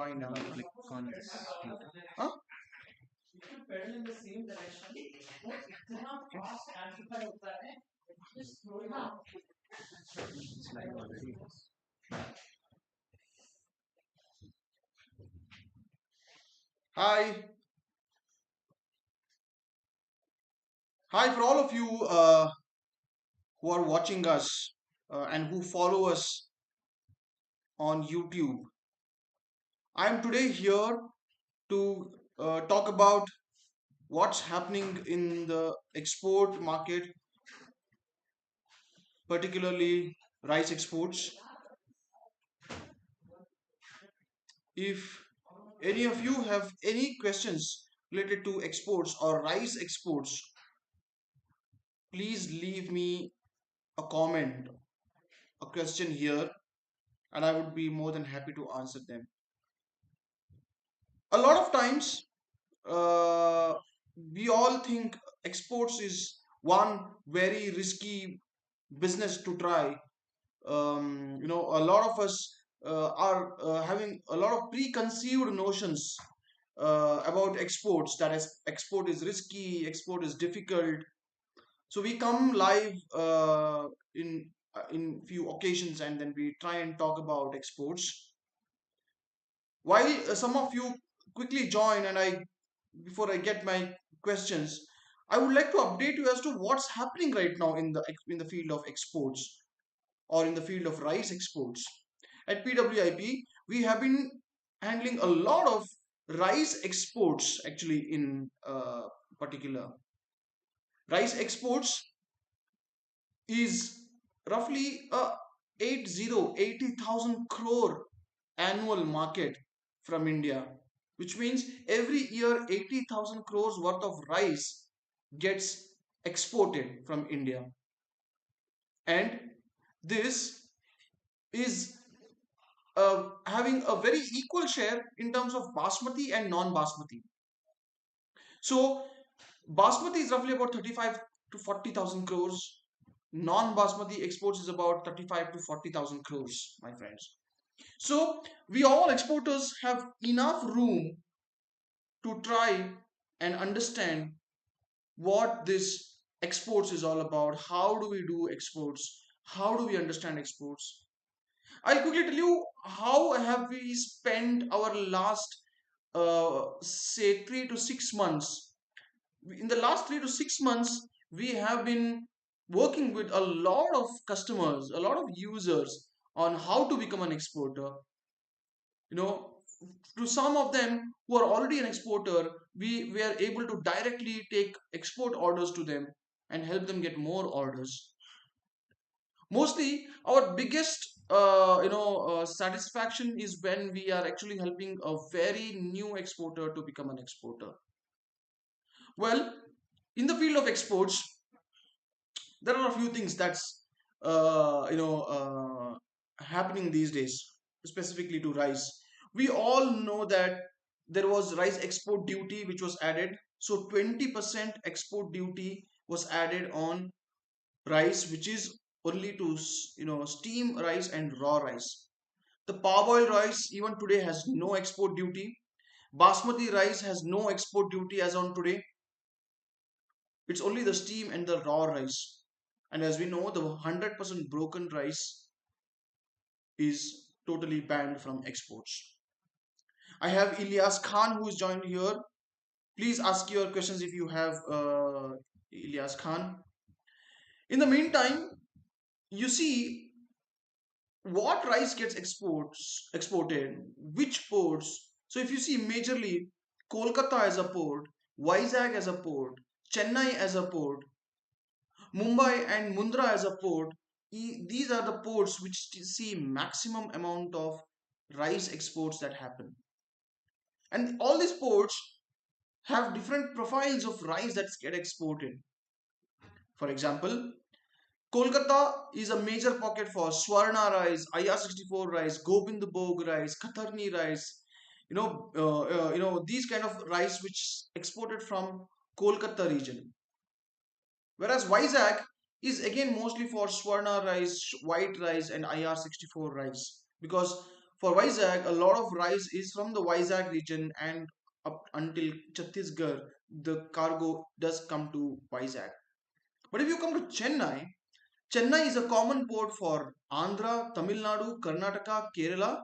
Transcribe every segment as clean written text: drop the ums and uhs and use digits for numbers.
join and click on this. Huh? It's live already. Hi. Hi for all of you who are watching us and who follow us on YouTube. I am today here to talk about what's happening in the export market, particularly rice exports. If any of you have any questions related to exports or rice exports, please leave me a comment, a question here, and I would be more than happy to answer them. A lot of times, uh, we all think exports is one very risky business to try. A lot of us are having a lot of preconceived notions about exports. That is, export is risky, export is difficult. So we come live in few occasions, and then we try and talk about exports. While some of you quickly join, and I before I get my questions, I would like to update you as to what's happening right now in the field of exports or in the field of rice exports. At PWIP, we have been handling a lot of rice exports actually in particular. Rice exports is roughly a 80,000 crore annual market from India, which means every year 80,000 crores worth of rice gets exported from India. And this is having a very equal share in terms of basmati and non-basmati. So basmati is roughly about 35 to 40,000 crores. Non-basmati exports is about 35 to 40,000 crores, my friends. So we all exporters have enough room to try and understand what this exports is all about. How do we do exports? How do we understand exports? I'll quickly tell you how have we spent our last say 3 to 6 months. In the last 3 to 6 months, we have been working with a lot of customers, a lot of users on how to become an exporter. You know, to some of them who are already an exporter, we are able to directly take export orders to them and help them get more orders. Mostly our biggest satisfaction is when we are actually helping a very new exporter to become an exporter. Well, in the field of exports, there are a few things that's happening these days, specifically to rice. We all know that there was rice export duty which was added. So 20% export duty was added on rice, which is only to steam rice and raw rice. The parboiled rice even today has no export duty. Basmati rice has no export duty as on today. It's only the steam and the raw rice. And as we know, the 100% broken rice is totally banned from exports. I have Ilyas Khan who is joined here. Please ask your questions if you have, Ilyas Khan. In the meantime, you see what rice gets exported, which ports. So if you see majorly Kolkata as a port, Vizag as a port, Chennai as a port, Mumbai and Mundra as a port, these are the ports which see maximum amount of rice exports that happen. And all these ports have different profiles of rice that get exported. For example, Kolkata is a major pocket for Swarna rice, IR64 rice, Gobind Bhog rice, Katharni rice. These kind of rice which exported from Kolkata region. Whereas Vizag is again mostly for Swarna rice, white rice, and IR64 rice. Because For Vizag, a lot of rice is from the Vizag region, and up until Chhattisgarh, the cargo does come to Vizag. But if you come to Chennai, Chennai is a common port for Andhra, Tamil Nadu, Karnataka, Kerala.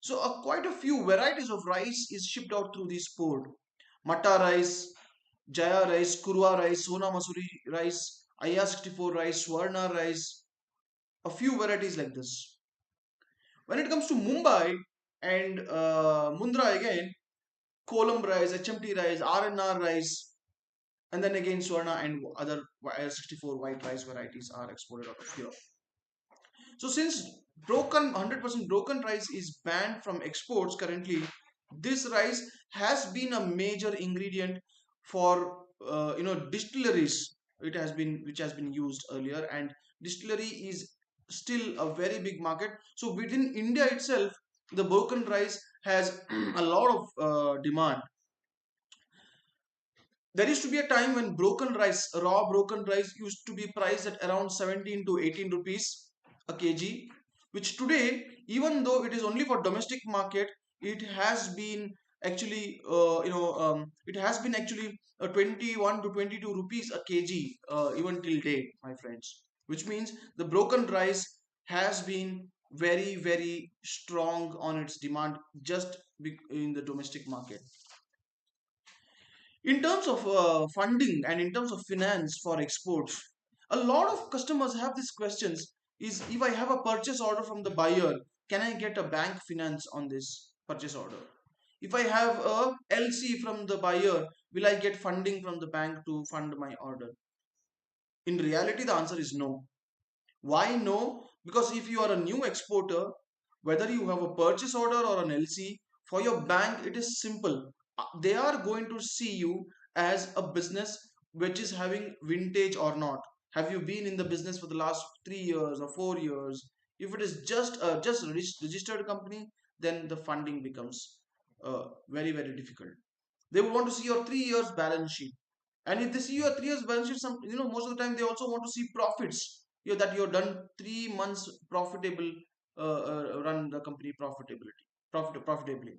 So quite a few varieties of rice is shipped out through this port. Matta rice, Jaya rice, Kurwa rice, Sona Masuri rice, IA 64 rice, Swarna rice, a few varieties like this. When it comes to Mumbai and Mundra again, Kolam rice, HMT rice, RNR rice, and then again Swarna and other IA 64 white rice varieties are exported out of here. So since broken 100% broken rice is banned from exports currently, this rice has been a major ingredient for distilleries. It has been which has been used earlier, and distillery is still a very big market. So within India itself, the broken rice has a lot of demand. There used to be a time when broken rice, raw broken rice, used to be priced at around 17 to 18 rupees a kg, which today, even though it is only for domestic market, it has been actually, it has been actually 21 to 22 rupees a kg, even till date, my friends. Which means the broken rice has been very, very strong on its demand just in the domestic market. In terms of funding and in terms of finance for exports, a lot of customers have these questions: is if I have a purchase order from the buyer, can I get a bank finance on this purchase order? If I have a LC from the buyer, will I get funding from the bank to fund my order? In reality, the answer is no. Why no? Because if you are a new exporter, whether you have a purchase order or an LC, for your bank it is simple. They are going to see you as a business which is having vintage or not. Have you been in the business for the last 3 years or 4 years? If it is just a registered company, then the funding becomes very, very difficult. They would want to see your 3 years balance sheet. And if they see your 3 years balance sheet, most of the time they also want to see profits. That you've done 3 months profitable, run the company profitably.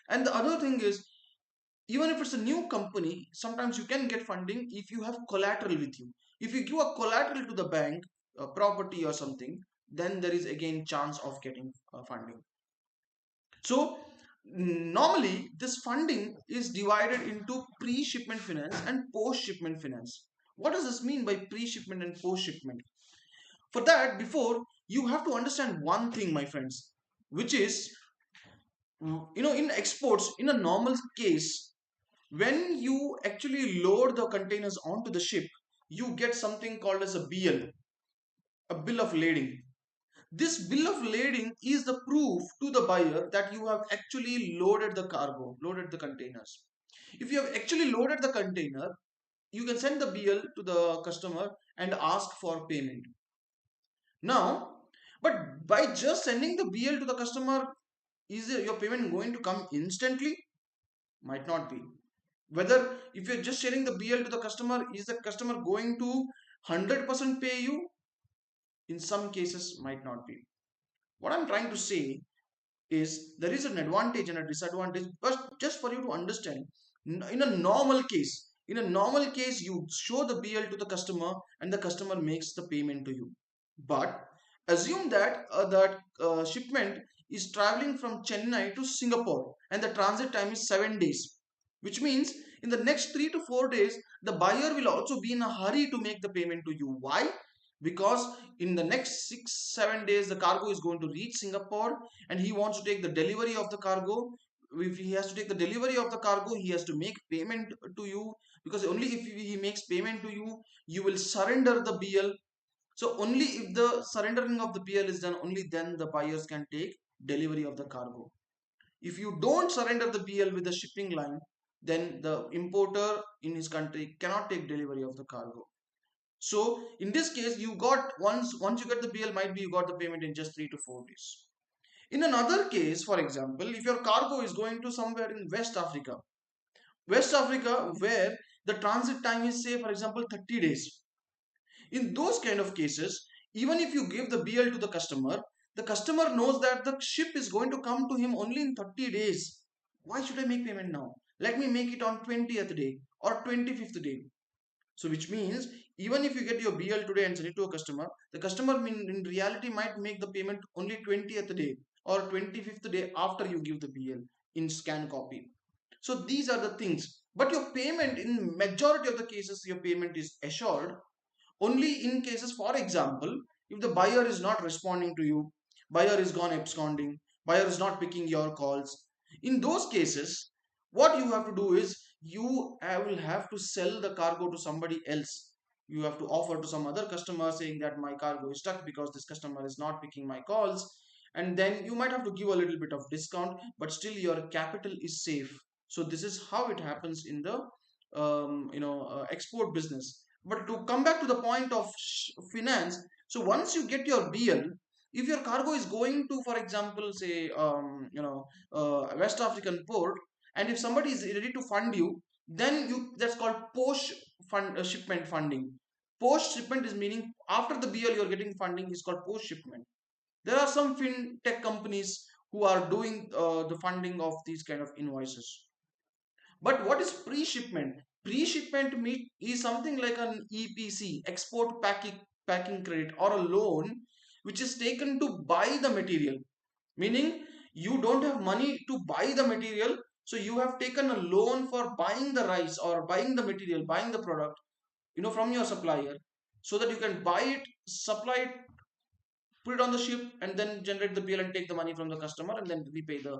And the other thing is, even if it's a new company, sometimes you can get funding if you have collateral with you. If you give a collateral to the bank, a property or something, then there is again chance of getting funding. So normally this funding is divided into pre-shipment finance and post-shipment finance. What does this mean by pre-shipment and post-shipment? For that, before, you have to understand one thing, my friends, which is, in exports, in a normal case, when you actually load the containers onto the ship, you get something called as a BL, a bill of lading. This bill of lading is the proof to the buyer that you have actually loaded the cargo, loaded the containers. If you have actually loaded the container, you can send the BL to the customer and ask for payment. Now, but by just sending the BL to the customer, is your payment going to come instantly? Might not be. Whether if you're just sharing the BL to the customer, is the customer going to 100% pay you? In some cases, might not be. What I'm trying to say is there is an advantage and a disadvantage, but just for you to understand, in a normal case you show the BL to the customer and the customer makes the payment to you. But assume that shipment is traveling from Chennai to Singapore and the transit time is 7 days, which means in the next 3 to 4 days the buyer will also be in a hurry to make the payment to you. Why? Because in the next 6 7 days the cargo is going to reach Singapore and he wants to take the delivery of the cargo. If he has to take the delivery of the cargo, he has to make payment to you, because only if he makes payment to you, you will surrender the BL. So only if the surrendering of the BL is done, only then the buyers can take delivery of the cargo. If you don't surrender the BL with the shipping line, then the importer in his country cannot take delivery of the cargo. So in this case, you got once you get the BL, might be you got the payment in just 3 to 4 days. In another case, for example, if your cargo is going to somewhere in West Africa, where the transit time is, say, for example, 30 days. In those kind of cases, even if you give the BL to the customer, The customer knows that the ship is going to come to him only in 30 days. Why should I make payment now? Let me make it on 20th day or 25th day. So which means even if you get your BL today and send it to a customer, the customer in reality might make the payment only 20th day or 25th day after you give the BL in scan copy. So these are the things. But your payment, in majority of the cases, your payment is assured only in cases, for example, if the buyer is not responding to you, buyer is gone absconding, buyer is not picking your calls. In those cases, what you have to do is you will have to sell the cargo to somebody else. You have to offer to some other customer saying that my cargo is stuck because this customer is not picking my calls. And then you might have to give a little bit of discount, but still your capital is safe. So this is how it happens in the export business. But to come back to the point of finance, so once you get your BL, if your cargo is going to, for example, say, West African port, and if somebody is ready to fund you, then you that's called post shipment funding. Post shipment is meaning after the BL you're getting funding is called post shipment. There are some fintech companies who are doing the funding of these kind of invoices. But what is pre-shipment? Pre-shipment is something like an EPC, export packing credit, or a loan which is taken to buy the material. Meaning you don't have money to buy the material, so you have taken a loan for buying the rice or buying the material, buying the product, from your supplier, so that you can buy it, supply it, put it on the ship, and then generate the bill and take the money from the customer and then repay the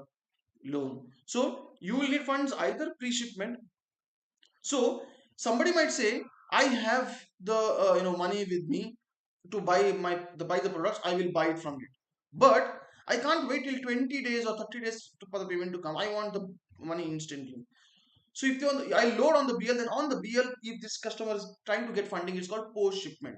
loan. So you will need funds either pre-shipment. So somebody might say, I have the money with me to buy the products. I will buy it from it, but I can't wait till 20 days or 30 days for the payment to come. I want the money instantly. So if I load on the BL, then on the BL, if this customer is trying to get funding, it's called post shipment.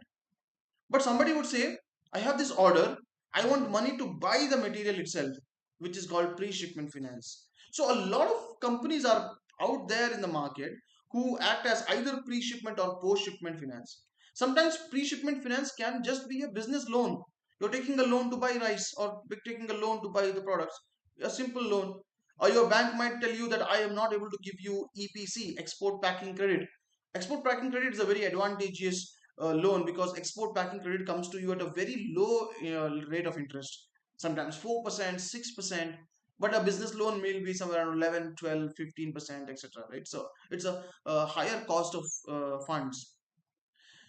But somebody would say, I have this order, I want money to buy the material itself, which is called pre-shipment finance. So a lot of companies are out there in the market who act as either pre-shipment or post-shipment finance. Sometimes pre-shipment finance can just be a business loan. You're taking a loan to buy rice or taking a loan to buy the products, a simple loan. Or your bank might tell you that I am not able to give you EPC, export packing credit. Export packing credit is a very advantageous loan because export packing credit comes to you at a very low rate of interest, sometimes 4%, 6%, but a business loan may be somewhere around 11, 12, 15%, etc. Right? So it's a higher cost of funds.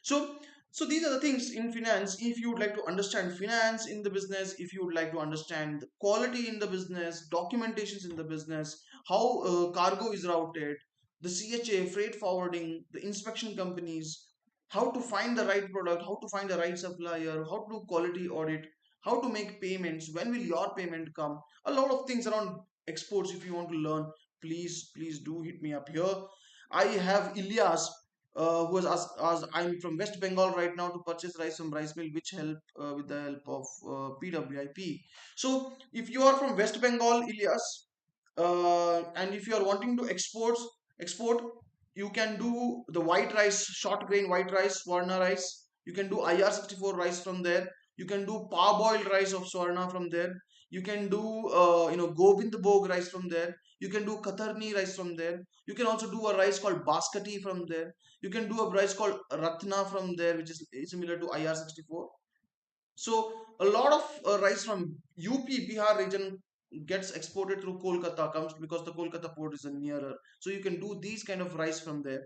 So these are the things in finance. If you would like to understand finance in the business, if you would like to understand the quality in the business, documentations in the business, how cargo is routed, the CHA, freight forwarding, the inspection companies, how to find the right product, how to find the right supplier, how to do quality audit, how to make payments, when will your payment come, a lot of things around exports. If you want to learn, please do hit me up here. I have Ilyas who has asked, I'm from West Bengal right now to purchase rice from rice mill, which help with the help of PWIP. So if you are from West Bengal, Ilyas, and if you are wanting to export, you can do the white rice, short grain white rice, Swarna rice. You can do IR64 rice from there. You can do parboiled rice of Swarna from there. You can do Gobind Bhog rice from there. You can do Katarni rice from there. You can also do a rice called Baskati from there. You can do a rice called Ratna from there, which is similar to IR64. So a lot of rice from UP, Bihar region gets exported through Kolkata, comes because the Kolkata port is nearer. So you can do these kind of rice from there.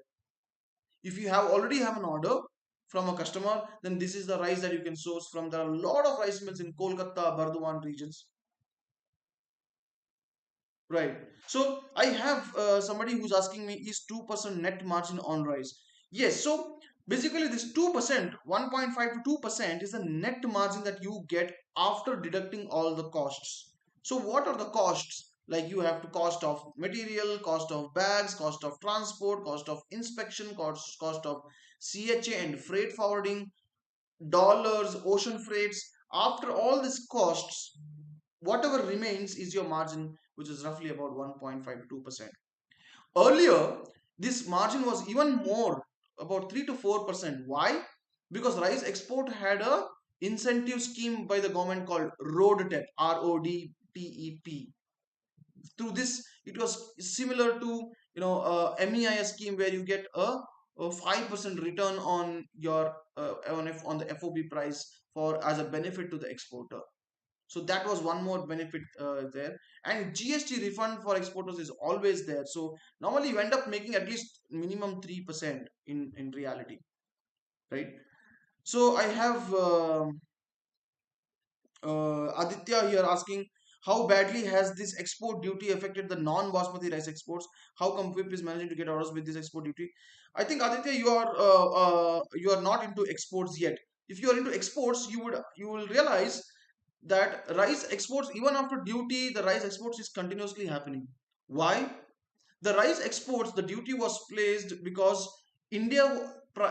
If you already have an order from a customer, then this is the rice that you can source from. There are a lot of rice mills in Kolkata, Bardhaman regions. Right. So I have somebody who's asking me, is 2% net margin on rice? Yes. So basically this 2%, 1.5 to 2% is the net margin that you get after deducting all the costs. So what are the costs? Like you have to cost of material, cost of bags, cost of transport, cost of inspection, cost of CHA and freight forwarding, dollars, ocean freights. After all these costs, whatever remains is your margin, which is roughly about 1.5 to 2%. Earlier, this margin was even more, about 3 to 4%. Why? Because rice export had a incentive scheme by the government called RoadTEP, RODTEP. Through this, it was similar to MEIS scheme, where you get a 5% return on your on the FOB price for as a benefit to the exporter. So that was one more benefit there. And GST refund for exporters is always there. So normally you end up making at least minimum 3% in reality, right? So I have Aditya here asking, how badly has this export duty affected the non-basmati rice exports? How come PWIP is managing to get orders with this export duty? I think Aditya, you are not into exports yet. If you are into exports, you will realize that rice exports, even after duty, the rice exports is continuously happening. Why? The rice exports, the duty was placed because India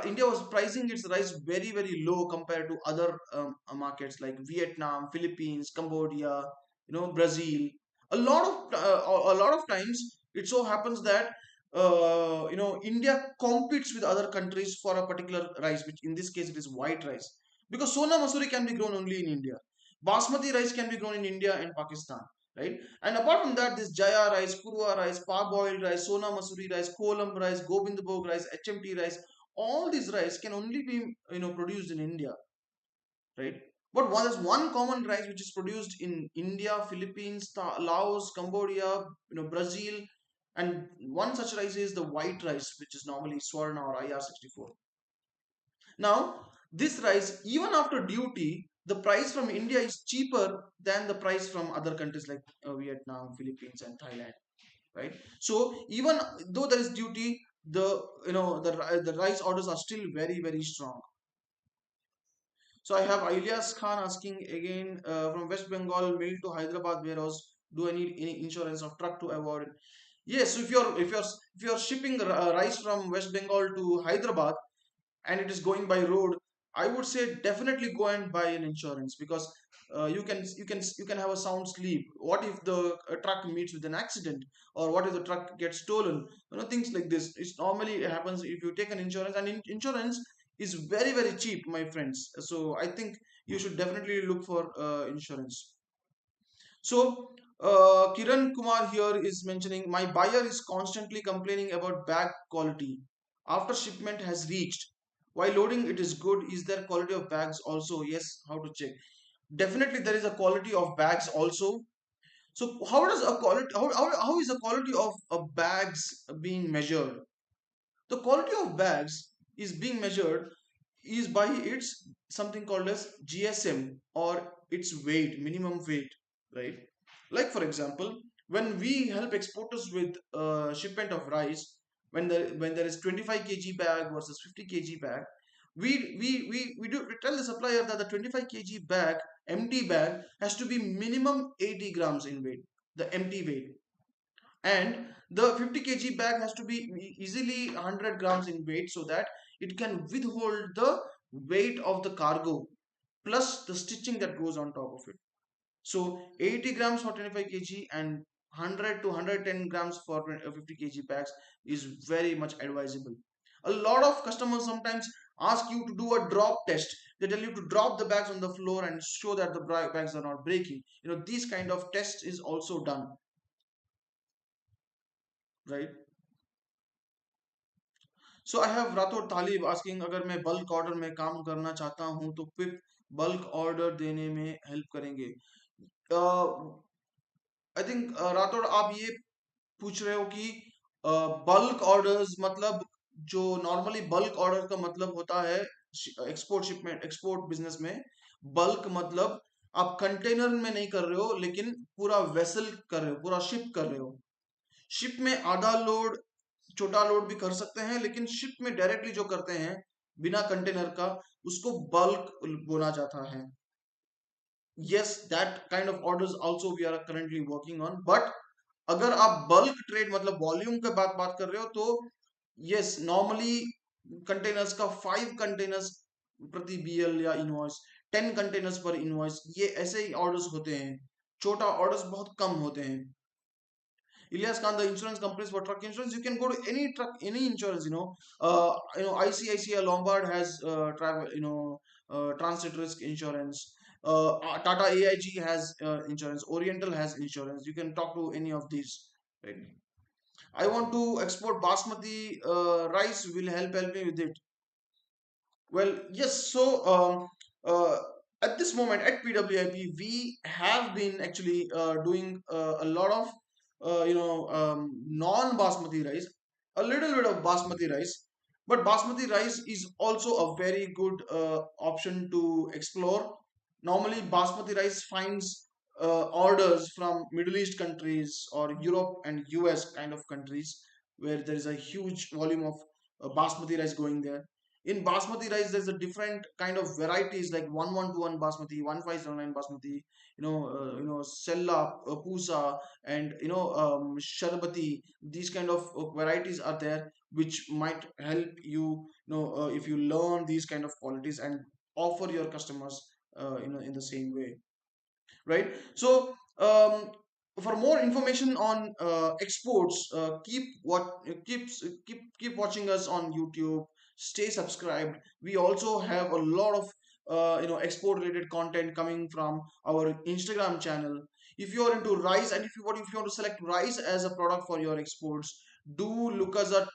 India was pricing its rice very low compared to other markets like Vietnam, Philippines, Cambodia, Brazil. A lot of times it so happens that India competes with other countries for a particular rice, which in this case it is white rice, because Sona Masuri can be grown only in India. Basmati rice can be grown in India and Pakistan, right? And apart from that, this Jaya rice, Kurwa rice, parboiled rice, Sona Masuri rice, Kolam rice, Gobindbhog rice, HMT rice, all these rice can only be produced in India, right? But there's one common rice which is produced in India, Philippines, Laos, Cambodia, Brazil, and one such rice is the white rice, which is normally Swarna or IR64. Now, this rice, even after duty, the price from India is cheaper than the price from other countries like Vietnam, Philippines, and Thailand, right? So even though there is duty, the rice orders are still very strong. So I have Ilyas Khan asking again, from West Bengal mail to Hyderabad warehouse. Do I need any insurance of truck to avoid it? Yes. So if you're shipping rice from West Bengal to Hyderabad, and it is going by road, I would say definitely go and buy an insurance, because you can have a sound sleep. What if the truck meets with an accident, or what if the truck gets stolen? Things like this. It's normally it happens if you take an insurance, and insurance is very cheap, my friends. So I think you should definitely look for insurance. So, Kiran Kumar here is mentioning, my buyer is constantly complaining about bag quality after shipment has reached. While loading, it is good. Is there quality of bags also? Yes, how to check? Definitely, there is a quality of bags also. So, how does a quality? How is the quality of bags being measured? The quality of bags is being measured is by its something called as GSM, or its weight, minimum weight, right? Like for example, when we help exporters with shipment of rice, when there is 25 kg bag versus 50 kg bag, we tell the supplier that the 25 kg bag, empty bag, has to be minimum 80 grams in weight, the empty weight, and the 50 kg bag has to be easily 100 grams in weight, so that it can withhold the weight of the cargo plus the stitching that goes on top of it. So 80 grams for 25 kg and 100 to 110 grams for 50 kg bags is very much advisable. A lot of customers sometimes ask you to do a drop test. They tell you to drop the bags on the floor and show that the bags are not breaking. These kind of tests is also done, right? So I have Rathore Talib asking, अगर मैं bulk order में काम करना चाहता हूं तो पिप bulk order देने में हेल्प करेंगे? आई थिंक राठौर, आप ये पूछ रहे हो कि बल्क ऑर्डर्स मतलब, जो नॉर्मली बल्क ऑर्डर का मतलब होता है एक्सपोर्ट शिपमेंट एक्सपोर्ट बिजनेस में, बल्क मतलब आप कंटेनर में नहीं कर रहे हो, लेकिन पूरा वेसल कर रहे हो, पूरा शिप कर रहे हो। शिप में आधा लोड, छोटा लोड भी कर सकते हैं, लेकिन शिप में डायरेक्टली जो करते हैं बिना कंटेनर का, उसको बल्क बोला जाता है। yes, that kind of orders also we are currently working on, but अगर आप बल्क ट्रेड मतलब वॉल्यूम के बात कर रहे हो, तो यस, नॉर्मली कंटेनर्स का 5 कंटेनर्स प्रति बीएल या इनवॉइस, 10 कंटेनर्स पर इनवॉइस, ये ऐसे ही ऑर्डर्स होते हैं। छोटा ऑर्डर्स बहुत कम होते हैं। Ilyas Khan, the insurance companies for truck insurance, you can go to any truck, any insurance. ICICI Lombard has travel, transit risk insurance. Tata AIG has insurance. Oriental has insurance. You can talk to any of these. Right? I want to export basmati rice. Will help me with it. Well, yes. So, at this moment at PWIP, we have been actually doing a lot of non-basmati rice, a little bit of basmati rice, but basmati rice is also a very good option to explore. Normally, basmati rice finds orders from Middle East countries or Europe and US kind of countries where there is a huge volume of basmati rice going there. In basmati rice there's a different kind of varieties like 1121 basmati, 1509 basmati, sella, pusa, and sharbati. These kind of varieties are there which might help you, if you learn these kind of qualities and offer your customers in the same way, right? So, for more information on exports, keep watching us on YouTube. Stay subscribed. We also have a lot of export related content coming from our Instagram channel. If you are into rice, and if you want to select rice as a product for your exports, do look us up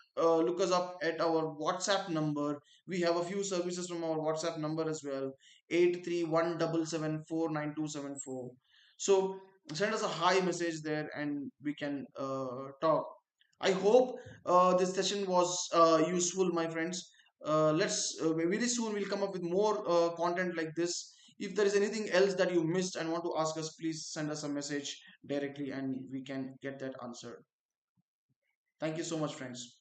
at our WhatsApp number. We have a few services from our WhatsApp number as well, 8317749274. So send us a hi message there and we can talk. I hope this session was useful, my friends. Let's very soon we'll come up with more content like this. If there is anything else that you missed and want to ask us, please send us a message directly and we can get that answered. Thank you so much, friends.